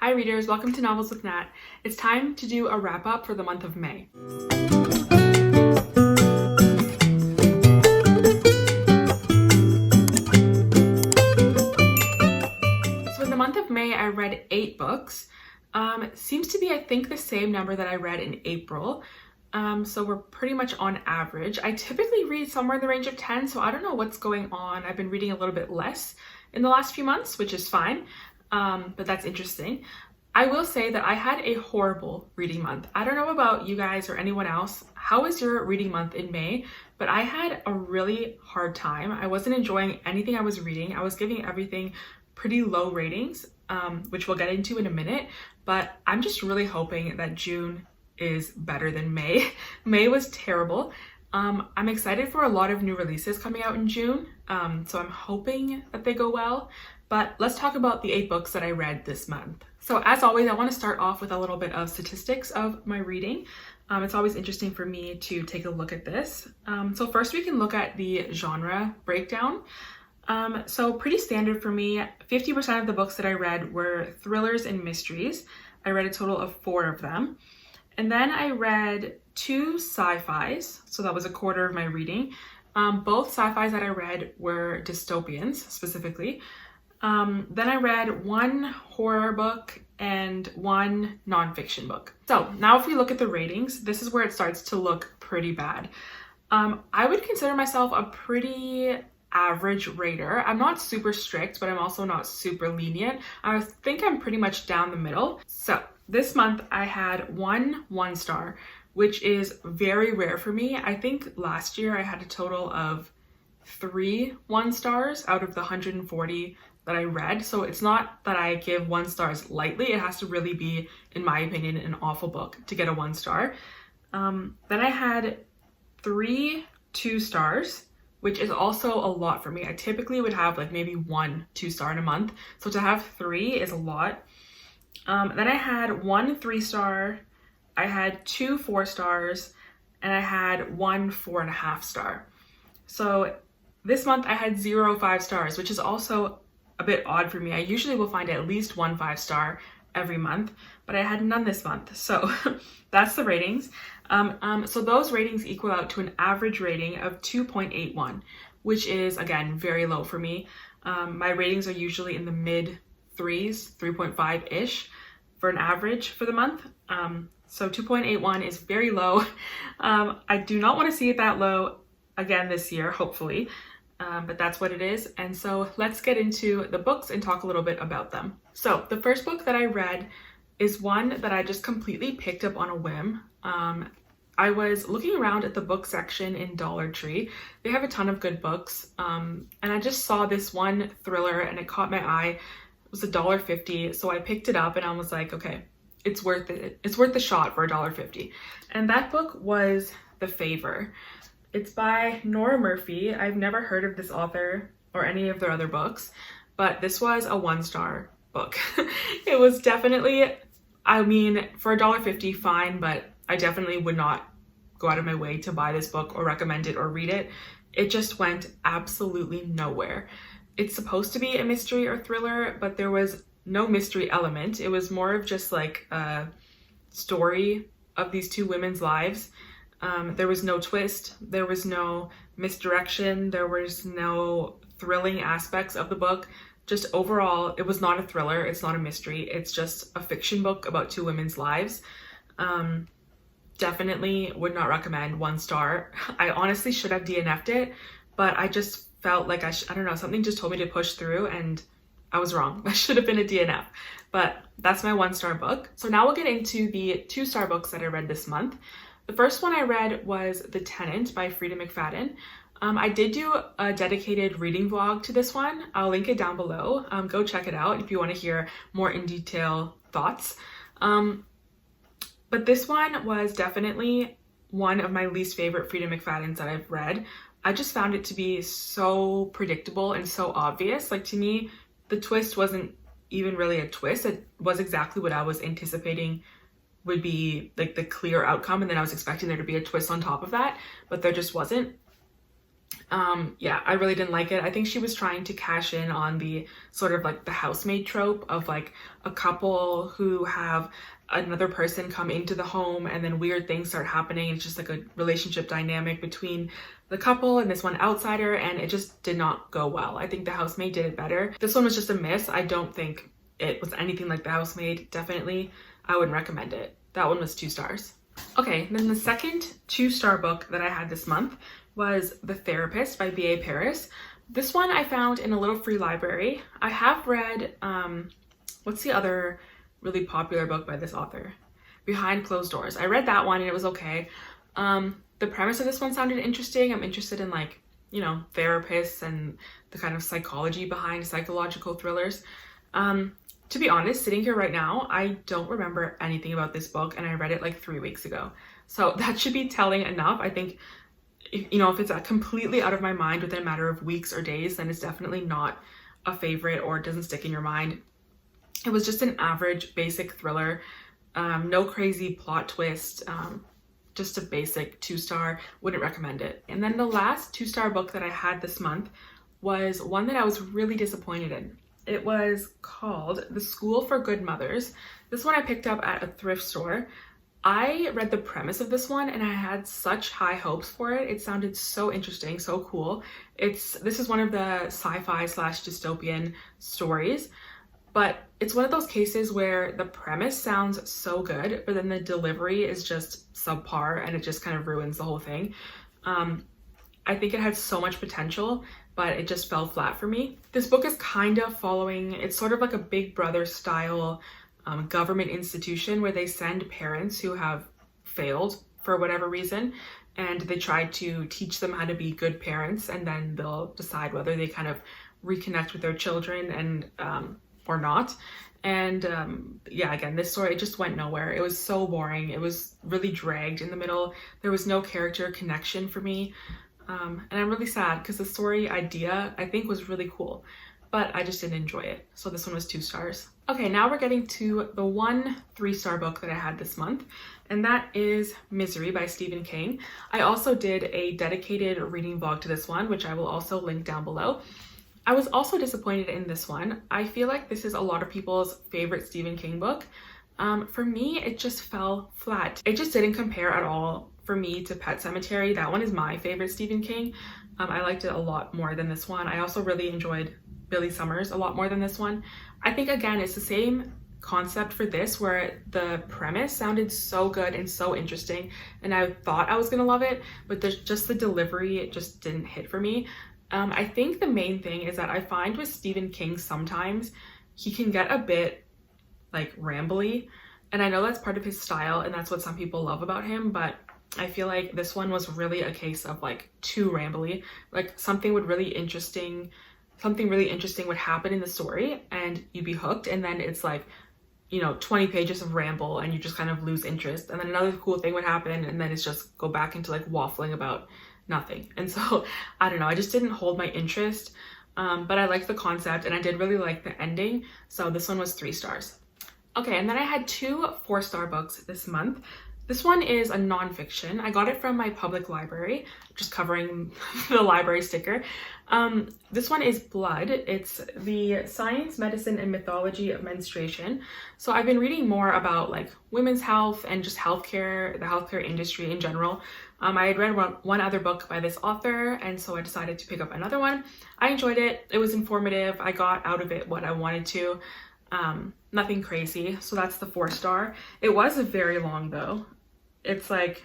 Hi readers, welcome to Novels with Nat. It's time to do a wrap up for the month of May. So in the month of May, I read 8 books. Seems to be, I think, the same number that I read in April. So we're pretty much on average. I typically read somewhere in the range of 10, so I don't know what's going on. I've been reading a little bit less in the last few months, which is fine, but that's interesting. I will say that I had a horrible reading month. I don't know about you guys or anyone else. How was your reading month in May? But I had a really hard time. I wasn't enjoying anything I was reading. I was giving everything pretty low ratings, which we'll get into in a minute. But I'm just really hoping that June is better than May. May was terrible. I'm excited for a lot of new releases coming out in June. So I'm hoping that they go well. But let's talk about the 8 books that I read this month. So as always, I want to start off with a little bit of statistics of my reading. It's always interesting for me to take a look at this. So first we can look at the genre breakdown. So pretty standard for me. 50% of the books that I read were thrillers and mysteries. I read a total of 4 of them. And then I read 2 sci-fis. So that was a quarter of my reading. Both sci-fis that I read were dystopians specifically. Then I read 1 horror book and 1 nonfiction book. So now if we look at the ratings, this is where it starts to look pretty bad. I would consider myself a pretty average rater. I'm not super strict, but I'm also not super lenient. I think I'm pretty much down the middle. So this month I had 1 1-star, which is very rare for me. I think last year I had a total of 3 1-stars out of the 140 that I read. So it's not that I give 1-stars lightly. It has to really be, in my opinion, an awful book to get a 1-star. Then I had 3 2-stars, which is also a lot for me. I typically would have like maybe 1 2-star in a month. So to have 3 is a lot. Then I had 1 3-star, I had 2 4-stars, and I had 1 4.5-star. So this month I had 0 5-stars, which is also a bit odd for me. I usually will find at least 1 5-star every month, but I had none this month. So that's the ratings. So those ratings equal out to an average rating of 2.81, which is, again, very low for me. My ratings are usually in the mid 3s, 3.5-ish for an average for the month. So 2.81 is very low. I do not want to see it that low again this year, hopefully. But that's what it is. And so let's get into the books and talk a little bit about them. So the first book that I read is one that I just completely picked up on a whim. I was looking around at the book section in Dollar Tree. They have a ton of good books. And I just saw this one thriller and it caught my eye. It was $1.50. So I picked it up and I was like, okay, it's worth it. It's worth the shot for $1.50. And that book was The Favor. It's by Nora Murphy. I've never heard of this author or any of their other books, but this was a 1-star book. It was definitely, I mean, for $1.50, fine, but I definitely would not go out of my way to buy this book or recommend it or read it. It just went absolutely nowhere. It's supposed to be a mystery or thriller, but there was no mystery element. It was more of just like a story of these 2 women's lives. There was no twist, there was no misdirection, there was no thrilling aspects of the book. Just overall, it was not a thriller, it's not a mystery, it's just a fiction book about 2 women's lives. Definitely would not recommend 1 star. I honestly should have DNF'd it, but I just felt like I don't know, something just told me to push through and I was wrong. I should have been a DNF, but that's my 1-star book. So now we'll get into the 2-star books that I read this month. The first one I read was The Tenant by Frida McFadden. I did do a dedicated reading vlog to this one. I'll link it down below. Go check it out if you want to hear more in detail thoughts. But this one was definitely one of my least favorite Frida McFaddens that I've read. I just found it to be so predictable and so obvious. Like, to me, the twist wasn't even really a twist. It was exactly what I was anticipating would be like the clear outcome, and then I was expecting there to be a twist on top of that, but there just wasn't. Yeah, I really didn't like it. I think she was trying to cash in on the sort of like the housemaid trope of like a couple who have another person come into the home and then weird things start happening. It's just like a relationship dynamic between the couple and this one outsider, and it just did not go well. I think the housemaid did it better. This one was just a miss. I don't think it was anything like the housemaid. Definitely, I wouldn't recommend it. That one was 2 stars. Okay, then the second 2-star book that I had this month was The Therapist by B.A. Paris. This one I found in a little free library. I have read, what's the other really popular book by this author? Behind Closed Doors. I read that one and it was okay. The premise of this one sounded interesting. I'm interested in like, you know, therapists and the kind of psychology behind psychological thrillers. To be honest, sitting here right now, I don't remember anything about this book and I read it like 3 weeks ago. So that should be telling enough. I think, if it's completely out of my mind within a matter of weeks or days, then it's definitely not a favorite or it doesn't stick in your mind. It was just an average, basic thriller. No crazy plot twist. Just a basic 2-star. Wouldn't recommend it. And then the last 2-star book that I had this month was one that I was really disappointed in. It was called The School for Good Mothers. This one I picked up at a thrift store. I read the premise of this one and I had such high hopes for it. It sounded so interesting, so cool. This is one of the sci-fi / dystopian stories, but it's one of those cases where the premise sounds so good, but then the delivery is just subpar and it just kind of ruins the whole thing. I think it had so much potential, but it just fell flat for me. This book is kind of following, it's sort of like a Big Brother style government institution where they send parents who have failed for whatever reason, and they try to teach them how to be good parents, and then they'll decide whether they kind of reconnect with their children and or not. And yeah, again, this story, it just went nowhere. It was so boring. It was really dragged in the middle. There was no character connection for me. And I'm really sad because the story idea I think was really cool, but I just didn't enjoy it. So this one was 2 stars. Okay, now we're getting to the one 3-star book that I had this month, and that is Misery by Stephen King. I also did a dedicated reading vlog to this one, which I will also link down below. I was also disappointed in this one. I feel like this is a lot of people's favorite Stephen King book. For me, it just fell flat. It just didn't compare at all for me to Pet Sematary. That one is my favorite Stephen King. I liked it a lot more than this one. I also really enjoyed Billy Summers a lot more than this one. I think, again, it's the same concept for this, where the premise sounded so good and so interesting, and I thought I was gonna love it, but just the delivery, it just didn't hit for me. I think the main thing is that I find with Stephen King sometimes he can get a bit like rambly, and I know that's part of his style and that's what some people love about him, but I feel like this one was really a case of like too rambly. Like something really interesting would happen in the story and you'd be hooked, and then it's like, 20 pages of ramble and you just kind of lose interest, and then another cool thing would happen and then it's just go back into like waffling about nothing. And so I don't know, I just didn't hold my interest, but I liked the concept and I did really like the ending, so this one was 3 stars. Okay, and then I had 2 4-star books this month. This one is a nonfiction. I got it from my public library, just covering the library sticker. This one is Blood. It's the Science, Medicine, and Mythology of Menstruation. So I've been reading more about like women's health and just healthcare, the healthcare industry in general. I had read one other book by this author, and so I decided to pick up another one. I enjoyed it. It was informative. I got out of it what I wanted to. Nothing crazy. So that's the 4-star. It was very long though. It was like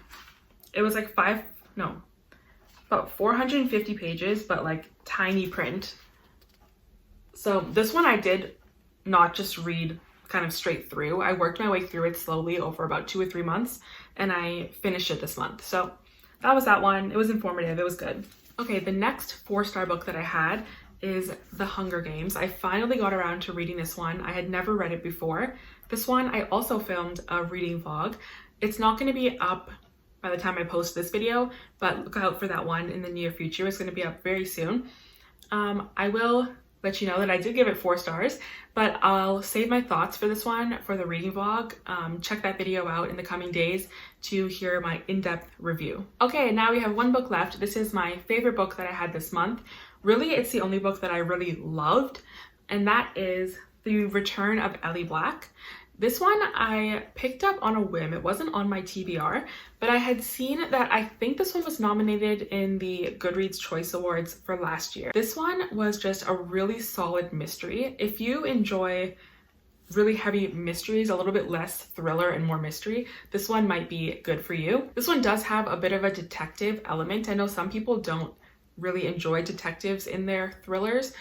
about 450 pages, but like tiny print. So this one I did not just read kind of straight through. I worked my way through it slowly over about 2 or 3 months, and I finished it this month. So that was that one. It was informative. It was good. Okay, the next 4-star book that I had is The Hunger Games. I finally got around to reading this one. I had never read it before. This one I also filmed a reading vlog. It's not going to be up by the time I post this video, but look out for that one in the near future. It's going to be up very soon. I will let you know that I did give it 4 stars, but I'll save my thoughts for this one for the reading vlog. Check that video out in the coming days to hear my in-depth review. Okay, now we have one book left. This is my favorite book that I had this month. Really, it's the only book that I really loved, and that is The Return of Ellie Black. This one I picked up on a whim. It wasn't on my TBR, but I had seen that I think this one was nominated in the Goodreads Choice Awards for last year. This one was just a really solid mystery. If you enjoy really heavy mysteries, a little bit less thriller and more mystery, this one might be good for you. This one does have a bit of a detective element. I know some people don't really enjoy detectives in their thrillers.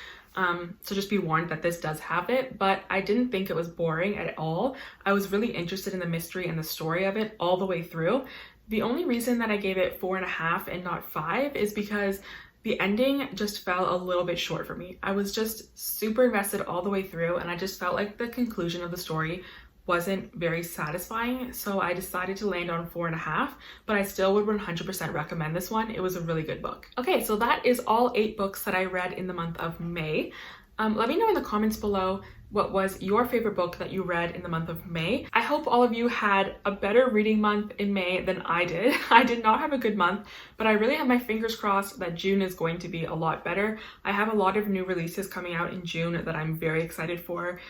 So just be warned that this does have it, but I didn't think it was boring at all. I was really interested in the mystery and the story of it all the way through. The only reason that I gave it 4.5 and not 5 is because the ending just fell a little bit short for me. I was just super invested all the way through, and I just felt like the conclusion of the story wasn't very satisfying, so I decided to land on 4.5, but I still would 100% recommend this one. It was a really good book. Okay, so that is all 8 books that I read in the month of May. Let me know in the comments below what was your favorite book that you read in the month of May. I hope all of you had a better reading month in May than I did. I did not have a good month, but I really have my fingers crossed that June is going to be a lot better. I have a lot of new releases coming out in June that I'm very excited for.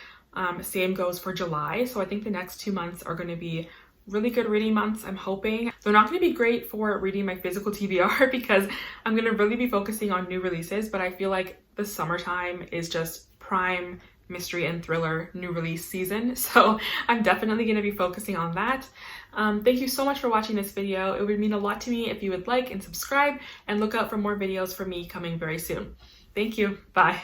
Same goes for July. So I think the next 2 months are going to be really good reading months, I'm hoping. They're not going to be great for reading my physical TBR because I'm going to really be focusing on new releases, but I feel like the summertime is just prime mystery and thriller new release season. So I'm definitely going to be focusing on that. Thank you so much for watching this video. It would mean a lot to me if you would like and subscribe, and look out for more videos from me coming very soon. Thank you. Bye.